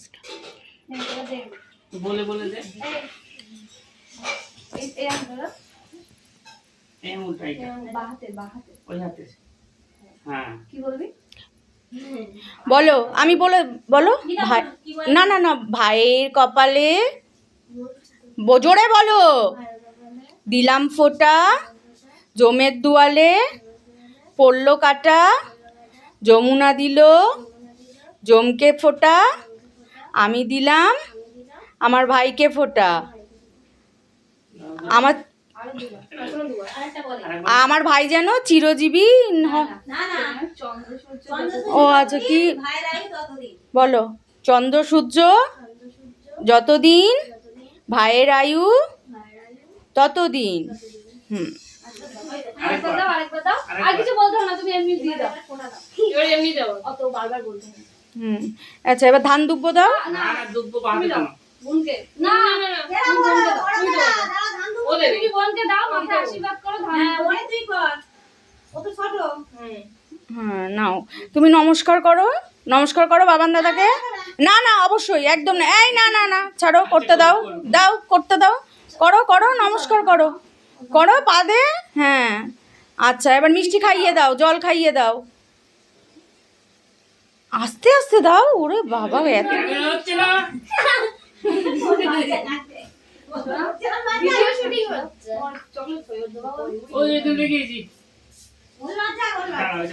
ড্রেসটা। বলে বলে দে এই আঙ্গুলটা এই মুলটা এটা বাহাতে ওই হাতে হ্যাঁ কি বলবি? বলো, আমি বলে বলো ভাই। না না না, ভাইয়ের কপালে জোরে বলো। দিলাম ফোঁটা, জমের দুয়ালে পড়লো কাটা, যমুনা দিল জমকে ফোঁটা, আমি দিলাম আমার ভাইকে ফোঁটা। আমার আমার ভাই যেন চিরজীবী ও আচ্ছা, কি বলো? চন্দ্র সূর্য যতদিন, ভাইয়ের আয়ু ততদিন। আরেকবার দাও আর কিছু বলতে হবে না, তুমি এমনি দিয়ে দাও। এবার এমনি দাও, অত বারবার বলতে হবে আচ্ছা, এবার ধান দুব্বো দাও। না না দুব্বো বাহাতে দাও বোনকে। না না না, তুমি বোনকে দাও, তুমি দাও। ও দেবে, তুমি বোনকে দাও, মাকে আশীর্বাদ করো। হ্যাঁ ওই তুই কর, ও তো ছোট। হ্যাঁ নাও, তুমি নমস্কার করো, নমস্কার করো বাবান দাদাকে। না না অবশ্যই, একদম না, এই না না না, ছাড়ো, করতে দাও, দাও করতে দাও, করো করো, নমস্কার করো, করো পাদে। হ্যাঁ আচ্ছা, এবার মিষ্টি খাইয়ে দাও, জল খাইয়ে দাও, আস্তে আস্তে দাও। ওরে বাবা, এত হচ্ছে না ভিডিও শুটিং হচ্ছে। চকলেট খাইয়ে দাও। ওই তুমি দেখিয়েছি দাঁড়াও, এটা